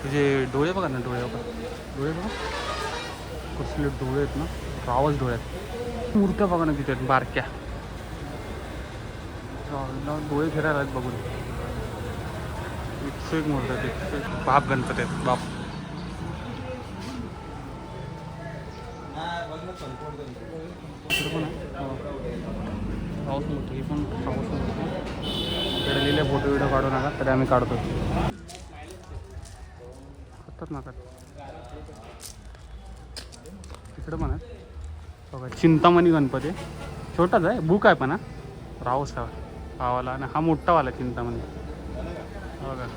तुझे डोळे बघा ना, डोळे बघा, डोळे बघा कसले डोळे आहेत ना, रावच डोळे आहेत. मूर्त्या बघा ना किती आहेत बारक्या, डोळे फिरायला आहेत बघून. एक मूर्ती आहेत, बाप गणपती आहेत बाप. पाऊस मोठं ही पण पाऊस मोठं इकडे लिहिले फोटो व्हिडिओ काढू नका, तरी आम्ही काढतो. खतरनाक तिकडं पण आहे बघा, चिंतामणी गणपती छोटाच आहे, बुक आहे पण हा रावस भावाला, आणि हा मोठावाला चिंतामणी बघा.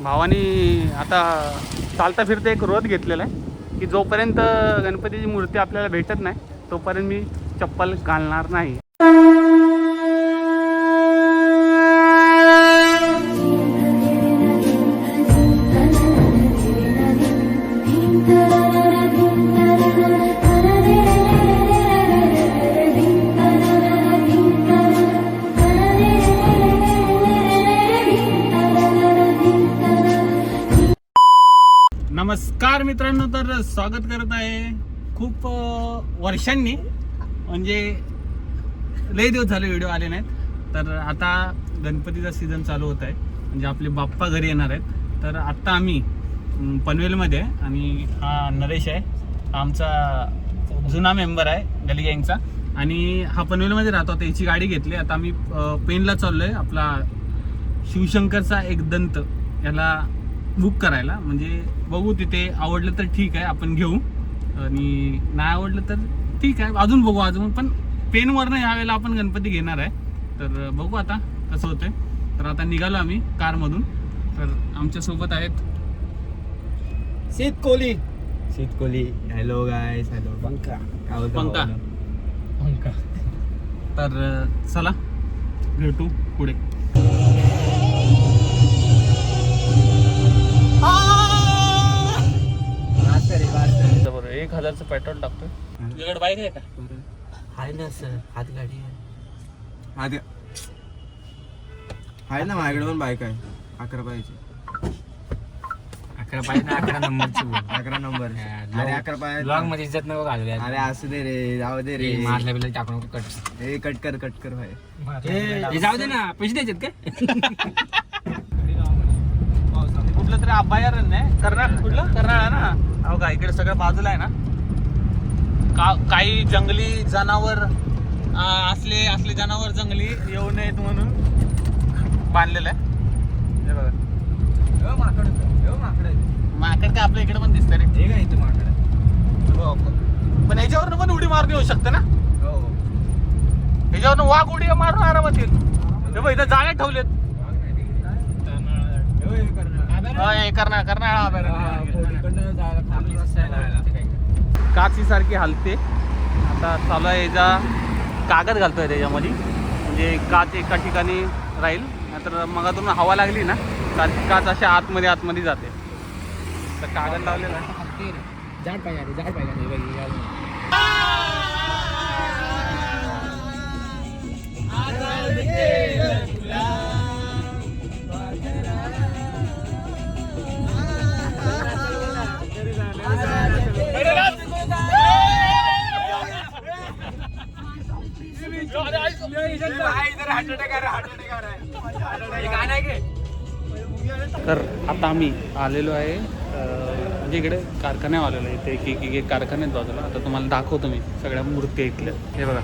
भावानी आता चालता फिरता एक व्रत घेतलेला आहे की जोपर्यंत गणपतीची मूर्ती आपल्याला भेटत नाही तोपर्यंत मी चप्पल घालणार नाही. नमस्कार मित्रांनो, तर स्वागत करत आहे खूप वर्षांनी, म्हणजे लई दिवस झाले व्हिडिओ आले नाहीत. तर आता गणपतीचा सीझन चालू होत आहे, म्हणजे आपले बाप्पा घरी येणार आहेत. तर आत्ता आम्ही पनवेलमध्ये आहे आणि हा नरेश आहे, आमचा जुना मेंबर आहे गली गँगचा, आणि हा पनवेलमध्ये राहतो. आता याची गाडी घेतली. आता आम्ही पेनला चाललो आहे आपला शिवशंकरचा एक दंत याला बुक करायला. म्हणजे बघू, तिथे आवडलं तर ठीक आहे आपण घेऊ, आणि नाही आवडलं तर ठीक आहे अजून बघू. अजून पण पेनवरनं यावेळेला आपण गणपती घेणार आहे, तर बघू आता कसं होतंय. तर आता निघालो आम्ही कारमधून. तर आमच्या सोबत आहेत शीतकोली. हॅलो गायस, हॅलो पंका. तर चला भेटू पुढे. बरोबर 1000चं पेट्रोल टाकतोय. तुझ्याकडे बाईक आहे का? हाय ना सर, हात गाडी आहे ना माझ्याकडे पण बाईक आहे. 11 पाहिजे. 11 पाहिजे ना, 11 नंबरची 11 नंबर. अरे 11 पाहिजे. ब्लॉग मध्ये इज्जत नको घालूया. अरे असू दे रे, जाऊ दे रे. मारल्या बिल टाकू नको. कट ए कट कर भाई. हे जाऊ दे ना, पैसे द्यायचेत काय? कुठलं तरी अभयारण्य आहे, कर्नाळा ना. हो का, इकडे सगळं बाजूला आहे ना. काही जंगली जनावर असले जनावर जंगली येऊ नयेत म्हणून बांधलेलं आहे. हे बघा, माकड काय आपल्या इकडे पण दिसतं रे. हे काय इथं माकड, पण ह्याच्यावरनं पण उडी मारून येऊ शकतं ना. हो ह्याच्यावरनं वाघ उडी मारून आरामात येईल. हे बघ, इथं जाळे ठेवलेत. कर्नाळा काची सारखी हलते. आता चालू आहे, याचा कागद घालतोय त्याच्यामध्ये, म्हणजे काच एका ठिकाणी राहील, नाहीतर मगातून हवा लागली ना काच अशा आतमध्ये जाते. तर कागद लावलेला आहे. झाड पाहिजे. तर आता आम्ही आलेलो आहे, म्हणजे इकडे कारखान्यावर आलेलो आहे. इथे एक कारखान्यात बाजूला. आता तुम्हाला दाखवतो मी सगळ्या मूर्त्या इथल्या. हे बघा,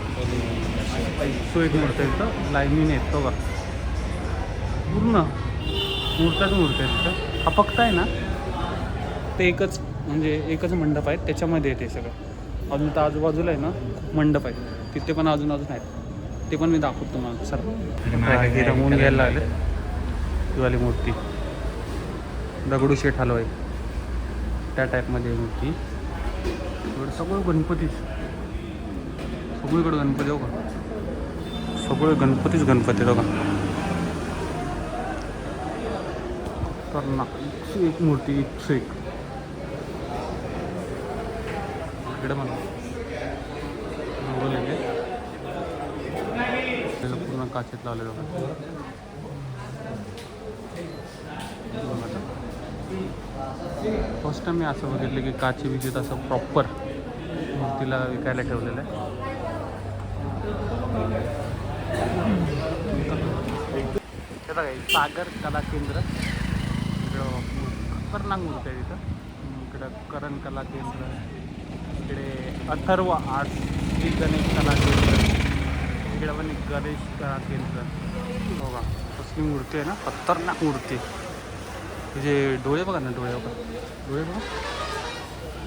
तो एक मूर्ती आहे इथं लाईनीने येतो बघा, पूर्ण मूर्त्याच मूर्ती आहे तिथं. हा फक्त आहे ना, ते एकच मंडप आहे, त्याच्यामध्ये येते सगळं. अजून तर आजूबाजूला आहे ना मंडप आहे, तिथे पण अजून आहेत. ते पण मी दाखवतो तुम्हाला. सर हे रंगवून घ्यायला लागले. ही वाली मूर्ती दगडूशेठ हलवाई त्या टाईपमध्ये मूर्ती. सगळं गणपतीच, सगळीकडे गणपती हो का, सगळे गणपतीच गणपती हो का. तर ना एक मूर्ती एक इकडे म्हणा पूर्ण काचेत लावले बघा. फर्स्ट टाइम मी असं बघितलं की काची विकेत असं प्रॉपर मूर्तीला विकायला ठेवलेलं आहे. हे बघा हे सागर कला केंद्र, इकडं खतरनाक मूर्ती आहे तिथं. इकडं करण कला केंद्र, इकडे अथर्व आर्ट, श्री गणेश कला केंद्र, इकडे पण एक गणेश कला केंद्र. बघा कसली मूर्ती आहे ना, खतरनाक मूर्ती. तुझे डोळे बघा ना, डोळे बघा, डोळे बघा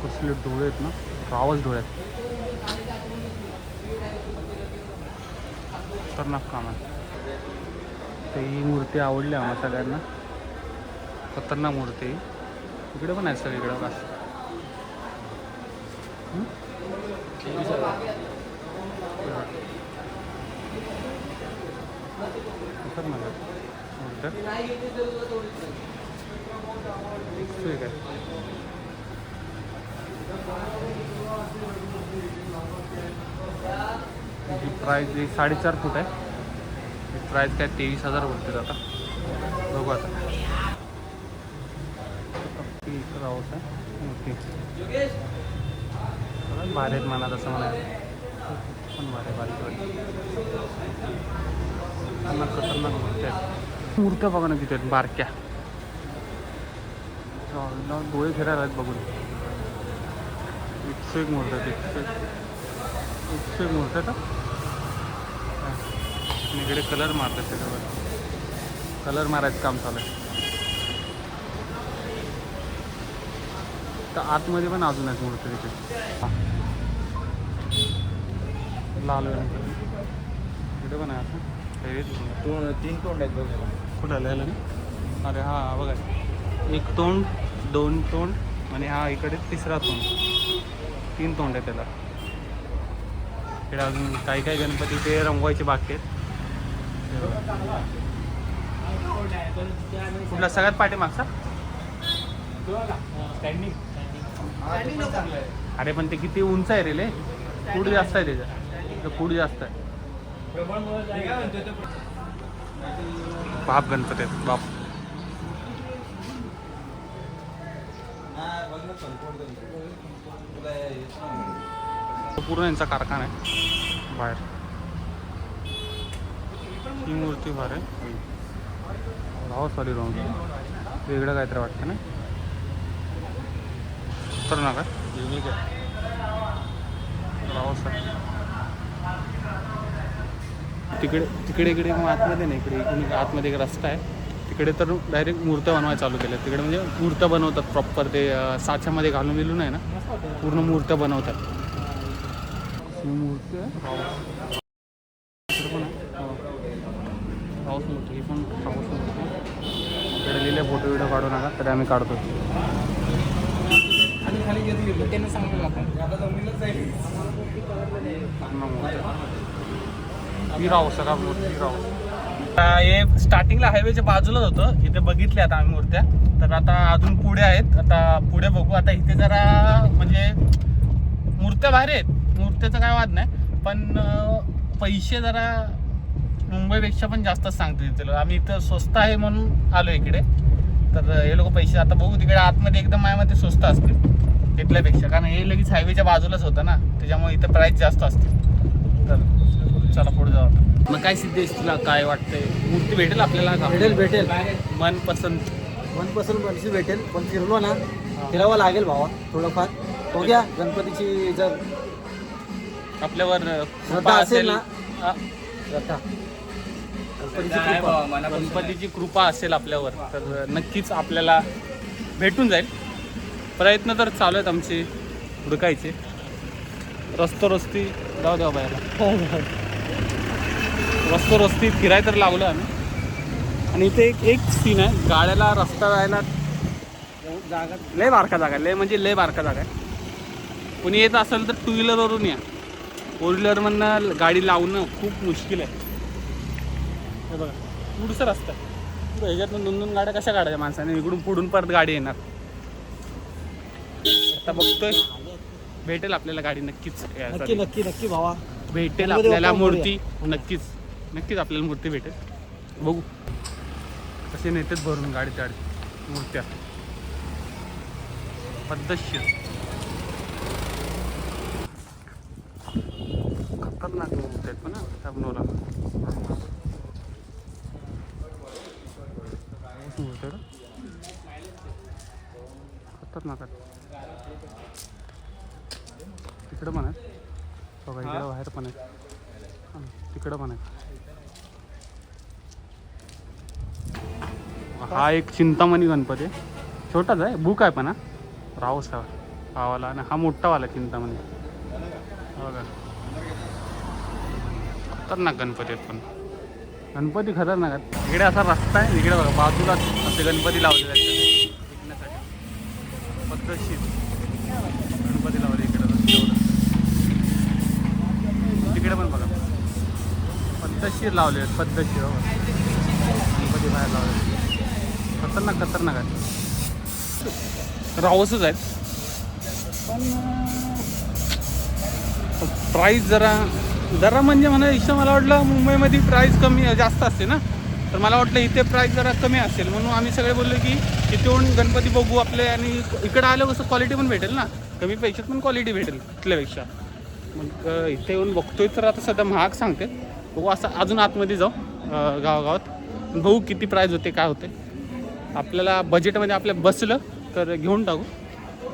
कसले डोळे आहेत ना, रावच डोळे आहेत. खतरनाक काम आहे. तर ही मूर्ती आवडली आम्हाला सगळ्यांना, खतरनाक मूर्ती. इकडे पण आहे सगळीकडे बघा. खतरनाक आहे ठीक आहे. ही प्राईज 4.5 फूट आहे. ही प्राईज काय 23,000 बोलते आता. बघू आता राहत आहे ओके. भारी आहेत म्हणा तसं म्हणा, पण भारी बारीक खतरनाक मूर्त्या आहेत. मूर्त्या बघा ना किती आहेत बारक्या, डोळे फिरायला आहेत बघून. 101 मूर्त्या आहेत, 101 मूर्त्या का. इकडे कलर मारतात, त्याच्यावर कलर मारायचं काम चालू आहे. तर आतमध्ये पण अजून आहेत मूर्ती तिथे, लाल इकडे पण आहे असं. 3 तोंड आहेत बघ. कुठं आलं ना, अरे हा बघा, 1 तोंड, 2 तोंड आणि हा इकडे 3रा तोंड, 3 तोंड आहे त्याला. इकडे अजून काही काही गणपती ते रंगवायचे बाकी आहेत. कुठला सगळ्यात पाठीमागचा. अरे पण ते किती उंच आहे रे, ले फूट जास्त आहे त्याच्या, फूट जास्त आहे. बाप गणपती आहेत बाप. पूर्ण यांचा कारखाना आहे बाहेर. ही मूर्ती बाहेर आहे. राव सॉरी राहून वेगळं काहीतरी वाटतं ना, तर ना काय युनिक आहे. राव सर तिकडे इकडे मग आतमध्ये नाही, इकडे आतमध्ये एक रस्ता आहे, तिकडे तर डायरेक्ट मूर्त्या बनवायला चालू केल्या. तिकडे म्हणजे मूर्त्या बनवतात प्रॉपर, ते साच्यामध्ये घालून मिळून आहे ना, पूर्ण मूर्त्या बनवतात. मूर्ती आहे पण राऊस मूर्ती, ही पण राऊस मूर्ती. इकडे लिहिले फोटो व्हिडिओ काढू नका, तरी आम्ही काढतो. त्यांना सांगतो आपण ही राहू सगळा मूर्ती राहू. हे स्टार्टिंगला हायवेच्या बाजूलाच होतं, इथे बघितले आता आम्ही मूर्त्या. तर आता अजून पुढे आहेत, आता पुढे बघू. आता इथे जरा म्हणजे मूर्त्या भारी आहेत, मूर्त्याचा काय वाद नाही, पण पैसे जरा मुंबईपेक्षा पण जास्तच सांगते तिथे. आम्ही इथं स्वस्त आहे म्हणून आलो इकडे, तर हे लोक पैसे आता बघू. तिकडे आतमध्ये एकदम माझ्यामध्ये स्वस्त असते इथल्यापेक्षा, कारण हे लगेच हायवेच्या बाजूलाच होतं ना, त्याच्यामुळे इथं प्राईस जास्त असते. तर चला पुढे जाऊ आता. मग काय सिद्धेश, तुला काय वाटतंय, मूर्ती भेटेल आपल्याला का? भेटेल मनपसंत पैसे भेटेल, पण फिरलो ना, फिरावं लागेल भावा थोडंफार. बघूया गणपतीची जर आपल्यावर श्रद्धा कृपा असेल असेल, ना, श्रद्धा गणपतीची कृपा असेल आपल्यावर, तर नक्कीच आपल्याला भेटून जाईल. प्रयत्न तर चालू आहेत आमचे हुडकायचे. रस्ती जाऊ द्या बायला, रस्ती फिराय तर लागलो आम्ही. आणि इथे एक सीन आहे, गाड्याला रस्ता जायला जागा लय बारका जागा, लय म्हणजे लय बारका जागा आहे. कोणी येत असेल तर 2 व्हीलरवरून या, 4 व्हीलरमधनं गाडी लावणं खूप मुश्किल आहे. हे बघा पुढचा रस्ता आहे, ह्याच्यातून 2 गाड्या कशा काढायच्या माणसाने, इकडून पुढून परत गाडी येणार. आता बघतोय भेटेल आपल्याला गाडी नक्कीच, नक्की भावा भेटेल आपल्याला मूर्ती, नक्कीच आपल्याला मूर्ती भेटेल. बघू कसे नेतेत भरून गाडी त्या मूर्त्या. पद्धतशीर खतरनाक मूर्ती आहेत पण शहाबनूरला. खतरनाक आहेत. तिकडं पण आहेत बघा, इकडं बाहेर पण आहेत, तिकडं पण आहेत. हा एक चिंतामणी गणपती आहे, छोटाच आहे, बुक आहे पण हा रावसाहेब हा आणि हा मोठावाला चिंतामणी बघा. खतरनाक गणपती आहेत पण, गणपती खतरनाक आहेत. इकडे असा रस्ता आहे, इकडे बघा बाजूला असे गणपती लावलेले आहेत विकण्यासाठी. पद्धतशीर गणपती लावले इकडे रस्त्यावर, तिकडे पण बघा पद्धतशीर लावले आहेत, पद्धतशीर गणपती बाहेर लावले. खतरनाक आहेत, रावसच आहेत पण प्राईस जरा म्हणजे मला इच्छा, मला वाटलं मुंबईमध्ये प्राईस कमी जास्त असते ना, तर मला वाटलं इथे प्राईस जरा कमी असेल, म्हणून आम्ही सगळे बोललो की इथे येऊन गणपती बघू आपले, आणि इकडं आलं कसं क्वालिटी पण भेटेल ना, कमी पैशात पण क्वालिटी भेटेल इथल्यापेक्षा. मग इथे येऊन बघतोय तर आता सध्या महाग सांगते, बघू असं अजून आतमध्ये जाऊ गावागावात बघू किती प्राईस होते काय होते. आपल्याला बजेटमध्ये आपल्या बसलं तर घेऊन टाकू,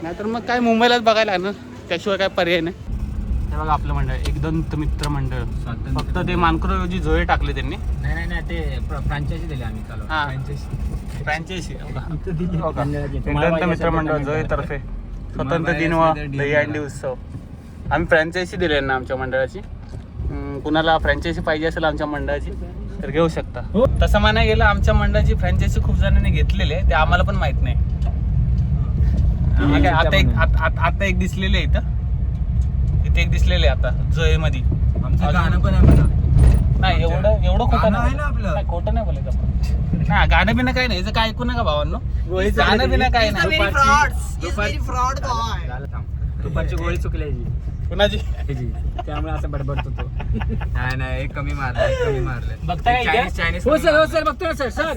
नाहीतर मग काय मुंबईलाच बघायला आहे ना, त्याशिवाय काय पर्याय नाही. हे बघा आपलं मंडळ एकदंत मित्र मंडळ, फक्त ते मानकरऐवजी झोळे टाकले त्यांनी. नाही ते फ्रँचायझी दिली आम्ही चालू. फ्रँचायझी एकदंत मित्र मंडळ झोळे तर्फे स्वतंत्र दिन व दहीहंडी उत्सव. आम्ही फ्रँचायझी दिली आहे ना आमच्या मंडळाची. कुणाला फ्रँचायझी पाहिजे असेल आमच्या मंडळाची तर घेऊ शकता. तसं म्हणायला गेलं आमच्या मंडळाची फ्रँचायझी खूप जणांनी घेतलेली आहे, ते आम्हाला पण माहित नाही. आता एक दिसलेले आहे इथे एक दिसलेले आता जोय मध्ये. आमचं गाणं पण आहे म्हणा. नाही एवढं खोटं आहे ना आपलं. नाही, खोटं नाही बोलायचं आपण. हा गाणं बिणं काही नाही, याचं काय ऐकू नका भावांनो, गाणं बिणं काही नाही. दुपारची गोळी चुकल्याची कुणाची त्यामुळे असं बडबडतो तो. नाही कमी मारले. बघताय चायनीज हो सर बघतोय ना सर.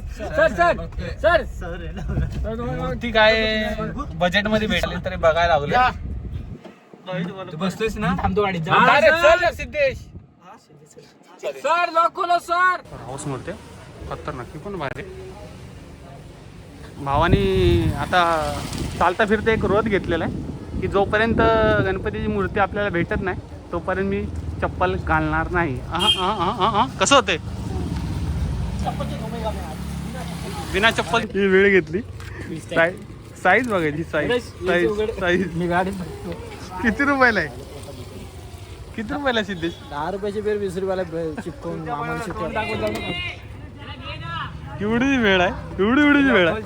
ठीक आहे, बजेट मध्ये भेटले तरी बघायला लागले. तू बसतोयस ना. थांबतो गाडीत सिद्धेश सर दाखवलं सर. हाऊस मूर्ती खतरनाक, ती पण भारी. भावानी आता चालता फिरता एक व्रत घेतलेला आहे की जोपर्यंत गणपतीची मूर्ती आपल्याला भेटत नाही तोपर्यंत मी चप्पल घालणार नाही. कसं होते बिना चप्पल ही वेळ घेतली. साईज बघायची, साईज मी गाडी किती रुपयाला आहे? किती रुपयाला सिद्धेश? 10 रुपयाची बेर 20 रुपयाला चिपकून आम्हाला शिकवलं. एवढीच वेळ आहे, एवढीची वेळ आहे.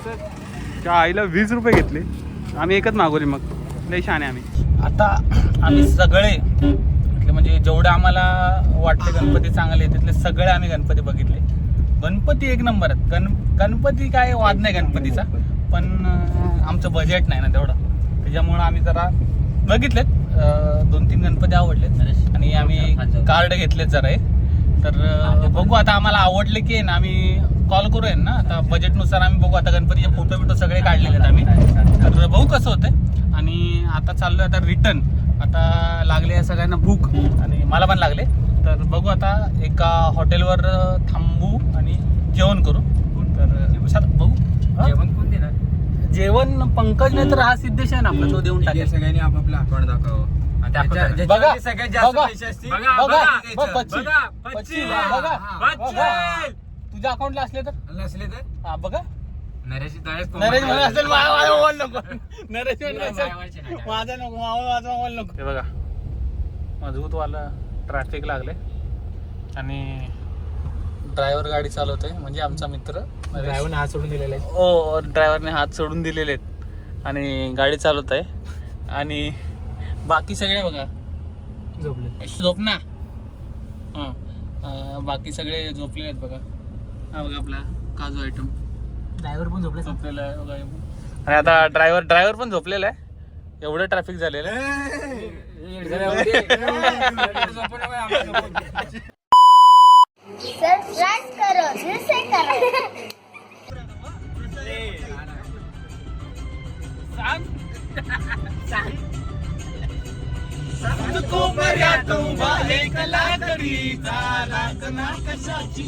त्या आईला 20 रुपये घेतले, आम्ही एकच मागवली. मग लई छान आहे. आता आम्ही सगळे म्हणजे जेवढे आम्हाला वाटते गणपती चांगले तिथले सगळे आम्ही गणपती बघितले. गणपती एक नंबर आहेत. गणपती काय वाद नाही गणपतीचा, पण आमचं बजेट नाही ना तेवढं, त्याच्यामुळं आम्ही जरा बघितलेत. 2-3 गणपती आवडलेत आणि आम्ही कार्ड घेतलेत जरा हे. तर बघू आता आम्हाला आवडले की ना आम्ही कॉल करू आहे ना. आता बजेटनुसार आम्ही बघू. आता गणपतीचे फोटो सगळे काढलेले आहेत आम्ही, तर बघू कसं होतं. आणि आता चाललोय आता रिटर्न. आता लागले आहे सगळ्यांना भूक आणि मला पण लागले, तर बघू आता एका हॉटेलवर थांबू आणि जेवण करू. तर बघू जेवण कोण देणार? जेवण पंकज नाही तर हा सिद्धेश आहे ना आपला, तो देऊन टाकेल. सगळ्यांनी आपापलं अकाउंट दाखव. बघा सगळ्यात जास्त पैसे असतील तुझ्या अकाउंटला असले तर नसले तर हा बघा. नरेश नरेश म्हणून असेल, मोबाईल नको. नरेश माझा नको, माझा मोबाईल नको. हे बघा मजबूत वाला ट्रॅफिक लागले आणि ड्रायव्हर गाडी चालवतोय म्हणजे आमचा मित्र. ड्रायव्हरने हात सोडून दिलेला आहे. हो, ड्रायव्हरने हात सोडून दिलेले आहेत आणि गाडी चालवत आहे. आणि बाकी सगळे बघा झोपले. झोप ना. बाकी सगळे झोपलेले आहेत बघा. हा बघा आपला काजू आयटम ड्रायव्हर पण झोपलेला आहे बघा. आणि आता ड्रायव्हर पण झोपलेला आहे. एवढं ट्रॅफिक झालेलं आहे. सब्सक्राइब करो, फिर से करो. सांग कोपऱ्यात उभा एक लाकडीचा राखणा कशाची